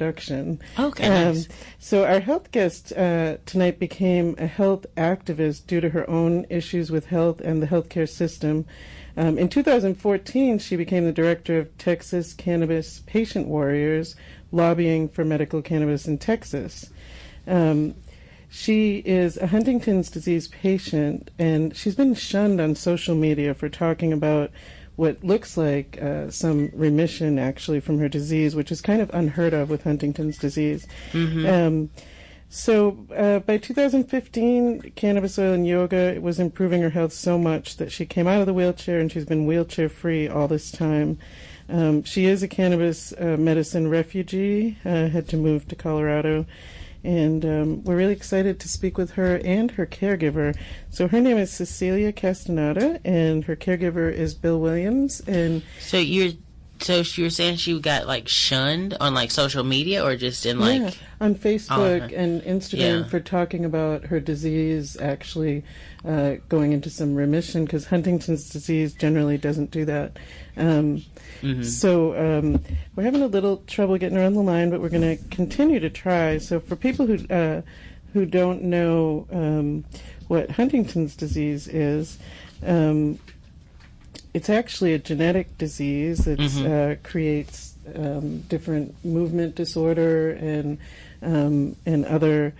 introduction. Okay, nice. So our health guest tonight became a health activist due to her own issues with health and the healthcare system. In 2014, she became the director of Texas Cannabis Patient Warriors, lobbying for medical cannabis in Texas. She is a Huntington's disease patient, and she's been shunned on social media for talking about what looks like some remission, actually, from her disease, which is kind of unheard of with Huntington's disease. Mm-hmm. So by 2015, cannabis oil and yoga was improving her health so much that she came out of the wheelchair, and she's been wheelchair-free all this time. She is a cannabis medicine refugee, had to move to Colorado, and we're really excited to speak with her and her caregiver. So her name is Cecilia Castaneda, and her caregiver is Bill Williams. And so you're saying she got like shunned on like social media, or just in like on Facebook and Instagram for talking about her disease actually going into some remission, because Huntington's disease generally doesn't do that. So we're having a little trouble getting her on the line, but we're going to continue to try. So for people who don't know what Huntington's disease is, it's actually a genetic disease that creates different movement disorder and other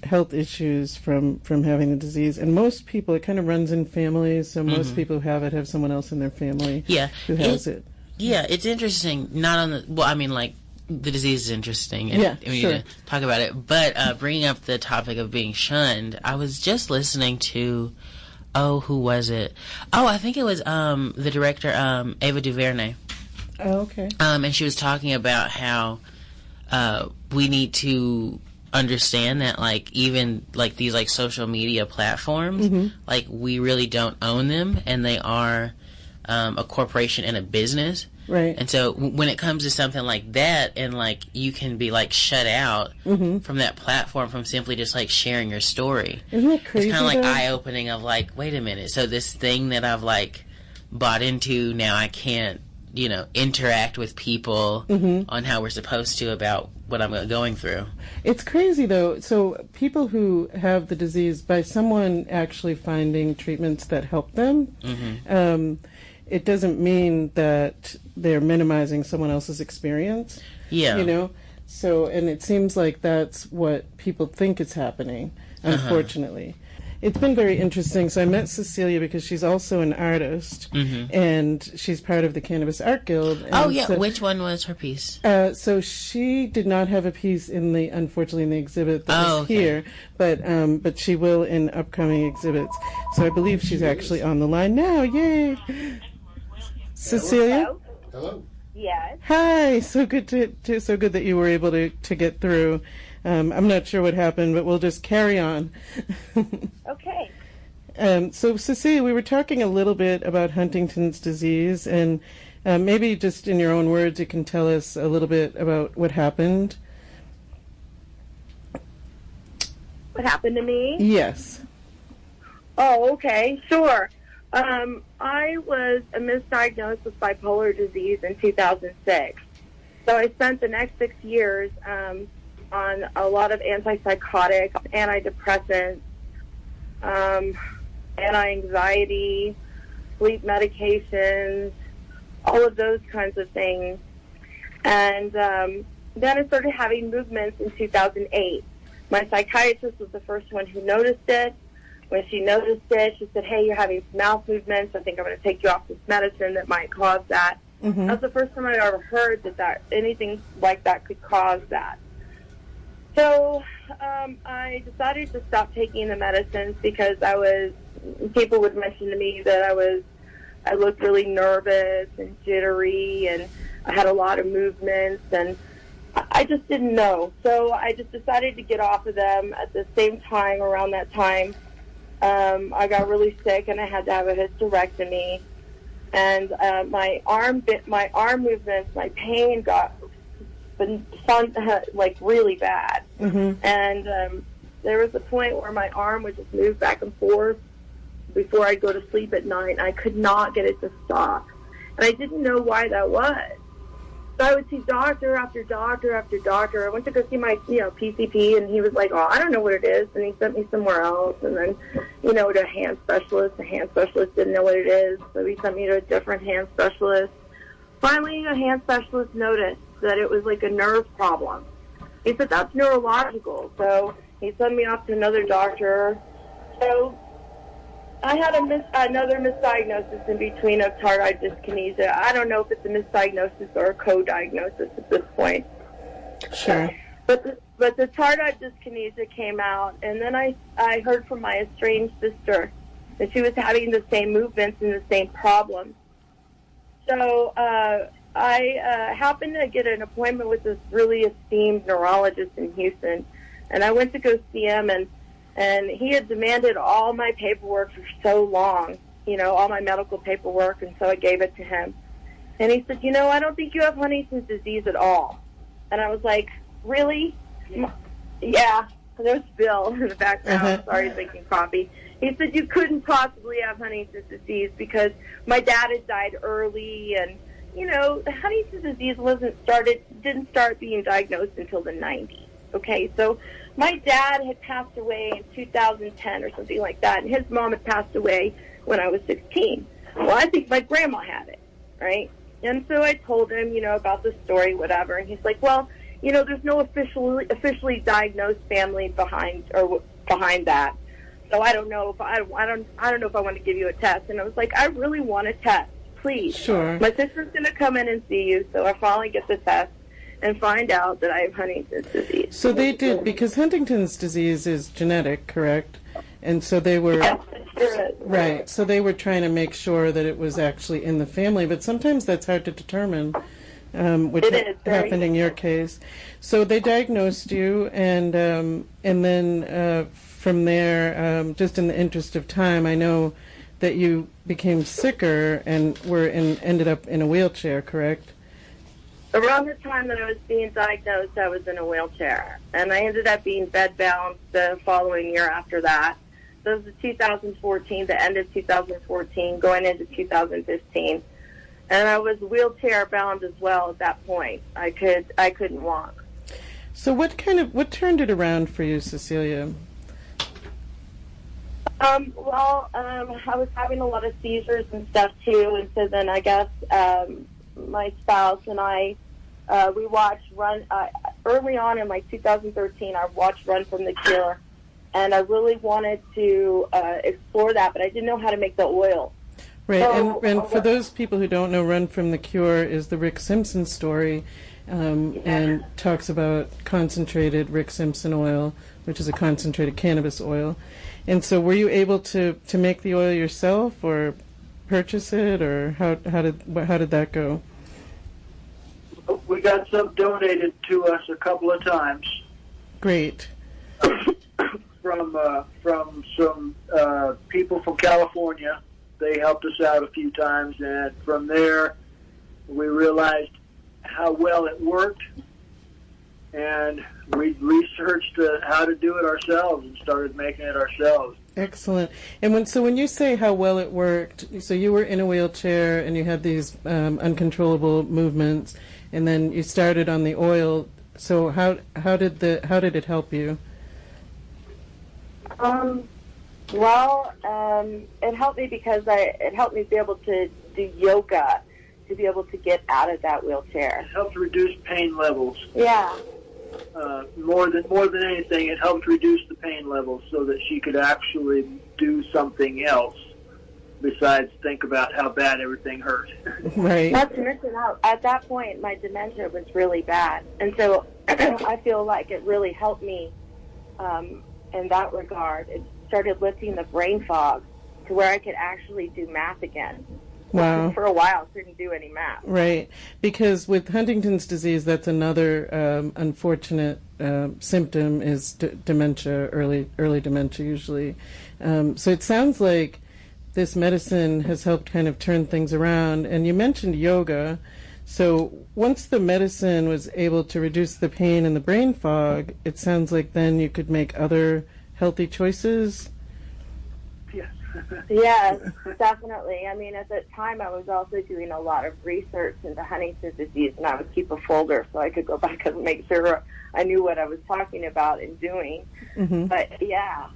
health issues from having the disease. And most people, it kind of runs in families, so most people who have it have someone else in their family who has it. Yeah, it's interesting. Not on the, well, I mean, like, the disease is interesting, and we need to talk about it. But bringing up the topic of being shunned, I was just listening to, who was it? Oh, I think it was the director, Ava DuVernay. Oh, okay. And she was talking about how we need to understand that, like, even like these like social media platforms, like, we really don't own them, and they are a corporation and a business. Right. And so when it comes to something like that, and like you can be like shut out from that platform from simply just like sharing your story. Isn't that crazy? It's kind of like eye-opening of like, wait a minute, so this thing that I've like bought into, now I can't, interact with people on how we're supposed to about what I'm going through. It's crazy, though. So people who have the disease, by someone actually finding treatments that help them, it doesn't mean that they're minimizing someone else's experience. Yeah. So, and it seems like that's what people think is happening, unfortunately. It's been very interesting. So I met Cecilia because she's also an artist, and she's part of the Cannabis Art Guild. And so, which one was her piece? So she did not have a piece unfortunately in the exhibit that was here, but she will in upcoming exhibits. So I believe she's actually on the line now. Yay! Cecilia? Hello. Yes. Hi. So good so good that you were able to get through. I'm not sure what happened, but we'll just carry on. Okay. So, Cecilia, we were talking a little bit about Huntington's disease, and maybe just in your own words, you can tell us a little bit about what happened. What happened to me? Yes. Oh, okay. Sure. I was a misdiagnosed with bipolar disease in 2006. So I spent the next 6 years on a lot of antipsychotics, antidepressants, anti-anxiety, sleep medications, all of those kinds of things. And then I started having movements in 2008. My psychiatrist was the first one who noticed it. When she noticed it, she said, hey, you're having mouth movements. I think I'm going to take you off this medicine that might cause that. That's the first time I ever heard that anything like that could cause that. So I decided to stop taking the medicines because people would mention to me that I looked really nervous and jittery, and I had a lot of movements, and I just didn't know. So I just decided to get off of them. At the same time, around that time, I got really sick, and I had to have a hysterectomy. And my arm movements, my pain got like really bad. And there was a point where my arm would just move back and forth before I'd go to sleep at night, and I could not get it to stop. And I didn't know why that was. So I would see doctor after doctor after doctor. I went to go see my, PCP, and he was like, "Oh, I don't know what it is," and he sent me somewhere else. And then, to a hand specialist. The hand specialist didn't know what it is, so he sent me to a different hand specialist. Finally, a hand specialist noticed that it was like a nerve problem. He said, "That's neurological." So he sent me off to another doctor. So I had another misdiagnosis in between of tardive dyskinesia. I don't know if it's a misdiagnosis or a co-diagnosis at this point. Sure. But the tardive dyskinesia came out, and then I heard from my estranged sister that she was having the same movements and the same problems. So I happened to get an appointment with this really esteemed neurologist in Houston, and I went to go see him, and he had demanded all my paperwork for so long, all my medical paperwork, and so I gave it to him. And he said, "I don't think you have Huntington's disease at all." And I was like, "Really?" Yeah. There's Bill in the background. Sorry, he's making coffee. He said, "You couldn't possibly have Huntington's disease because my dad had died early, and, Huntington's disease didn't start being diagnosed until the 90s. Okay, so my dad had passed away in 2010 or something like that, and his mom had passed away when I was 16. Well, I think my grandma had it, right? And so I told him, about the story, whatever, and he's like, "Well, there's no officially diagnosed family behind that. So I don't know if I don't know if I want to give you a test." And I was like, "I really want a test, please." Sure. My sister's going to come in and see you, so I finally get the test and find out that I have Huntington's disease. So they did, because Huntington's disease is genetic, correct? And so they were, right, so they were trying to make sure that it was actually in the family, but sometimes that's hard to determine, which happened in your case. So they diagnosed you, and then from there, just in the interest of time, I know that you became sicker and ended up in a wheelchair, correct? Around the time that I was being diagnosed, I was in a wheelchair, and I ended up being bedbound the following year after that. So it was 2014, the end of 2014, going into 2015, and I was wheelchair bound as well at that point. I couldn't walk. So what turned it around for you, Cecilia? I was having a lot of seizures and stuff too, and so then I guess my spouse and I, we watched Run, early on in like 2013, I watched Run from the Cure, and I really wanted to explore that, but I didn't know how to make the oil. Right, so, and for those people who don't know, Run from the Cure is the Rick Simpson story, and talks about concentrated Rick Simpson oil, which is a concentrated cannabis oil. And so were you able to make the oil yourself, or purchase it, or how did that go? We got some donated to us a couple of times. Great. From some people from California. They helped us out a few times, and from there we realized how well it worked, and we researched how to do it ourselves and started making it ourselves. Excellent. And when you say how well it worked, so you were in a wheelchair and you had these uncontrollable movements, and then you started on the oil. So how did it help you? It helped me because it helped me be able to do yoga, to be able to get out of that wheelchair. It helped reduce pain levels. Yeah. More than anything, it helped reduce the pain levels so that she could actually do something else besides think about how bad everything hurt. Right. Not to mention, at that point, my dementia was really bad, and so I feel like it really helped me in that regard. It started lifting the brain fog to where I could actually do math again. Wow. For a while, I couldn't do any math. Right, because with Huntington's disease, that's another unfortunate symptom is dementia, early dementia usually. So it sounds like this medicine has helped kind of turn things around. And you mentioned yoga. So once the medicine was able to reduce the pain and the brain fog, it sounds like then you could make other healthy choices. Yes. Yes, definitely. I mean, at that time, I was also doing a lot of research into Huntington's disease, and I would keep a folder so I could go back and make sure I knew what I was talking about and doing. Mm-hmm. But, yeah,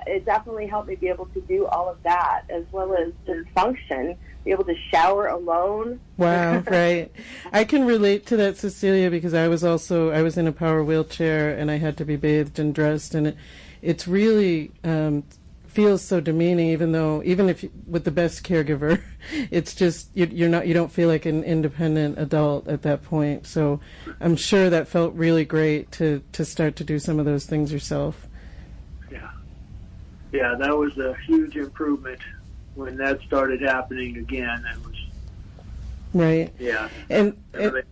it definitely helped me be able to do all of that, as well as just function, be able to shower alone. Wow, right. I can relate to that, Cecilia, because I was in a power wheelchair, and I had to be bathed and dressed, and it's really feels so demeaning, even if with the best caregiver, it's just you don't feel like an independent adult at that point. So I'm sure that felt really great to start to do some of those things yourself. Yeah, that was a huge improvement when that started happening again. It was right. Yeah, and really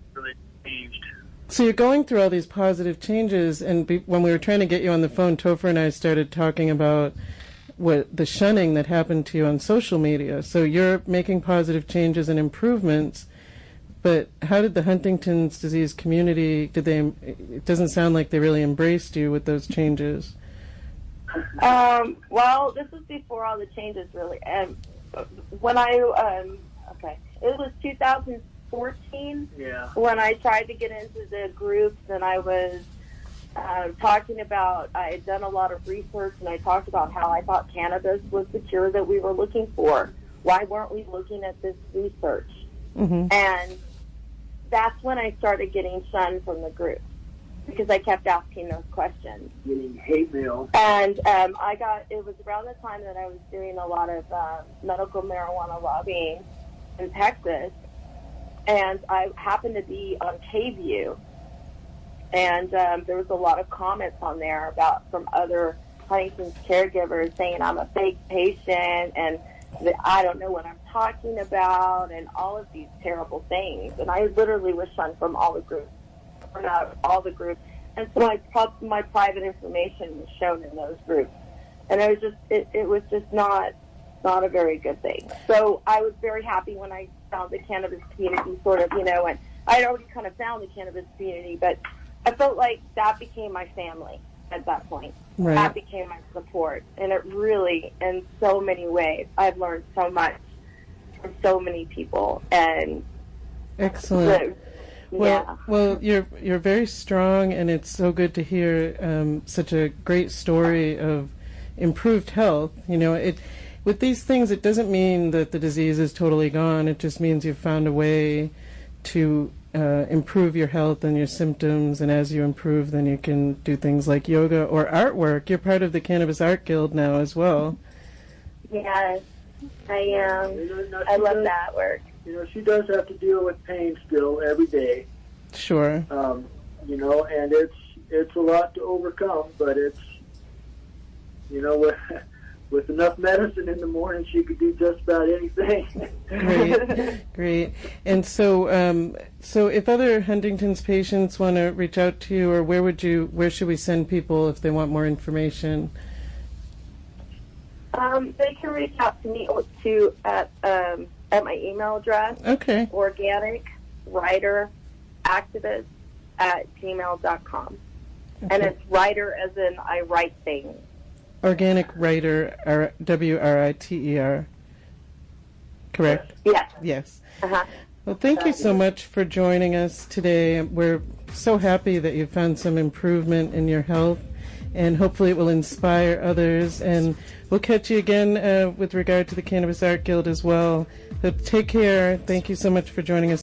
changed. So you're going through all these positive changes, and when we were trying to get you on the phone, Topher and I started talking about what the shunning that happened to you on social media. So you're making positive changes and improvements, but how did the Huntington's disease community, it doesn't sound like they really embraced you with those changes. Well, this was before all the changes, really. And when it was 2014 when I tried to get into the groups, and I was talking about, I had done a lot of research, and I talked about how I thought cannabis was the cure that we were looking for. Why weren't we looking at this research? Mm-hmm. And that's when I started getting shunned from the group, because I kept asking those questions. Getting hate mail. And it was around the time that I was doing a lot of medical marijuana lobbying in Texas, and I happened to be on K-View, and there was a lot of comments on there from other Huntington's caregivers saying I'm a fake patient and that I don't know what I'm talking about and all of these terrible things. And I literally was shunned from all the groups, or not all the groups. And so my private information was shown in those groups. And it was just not a very good thing. So I was very happy when I found the cannabis community and I had already kind of found the cannabis community, but I felt like that became my family at that point. Right. That became my support. And it really, in so many ways, I've learned so much from so many people. And excellent. Well, you're very strong, and it's so good to hear such a great story of improved health. With these things, it doesn't mean that the disease is totally gone. It just means you've found a way to improve your health and your symptoms, and as you improve, then you can do things like yoga or artwork. You're part of the Cannabis Art Guild now as well. Yes, I am. I love that work. She does have to deal with pain still every day. Sure. And it's a lot to overcome, but it's, with enough medicine in the morning, she could do just about anything. Great. And so if other Huntington's patients want to reach out to you, or where should we send people if they want more information? They can reach out to me at my email address. Okay. organicwriteractivist@gmail.com. Okay. And it's writer as in I write things. Organic writer, WRITER. Correct? Yes. Yes. Uh-huh. Well, thank you so much for joining us today. We're so happy that you found some improvement in your health, and hopefully it will inspire others. And we'll catch you again with regard to the Cannabis Art Guild as well. So take care. Thank you so much for joining us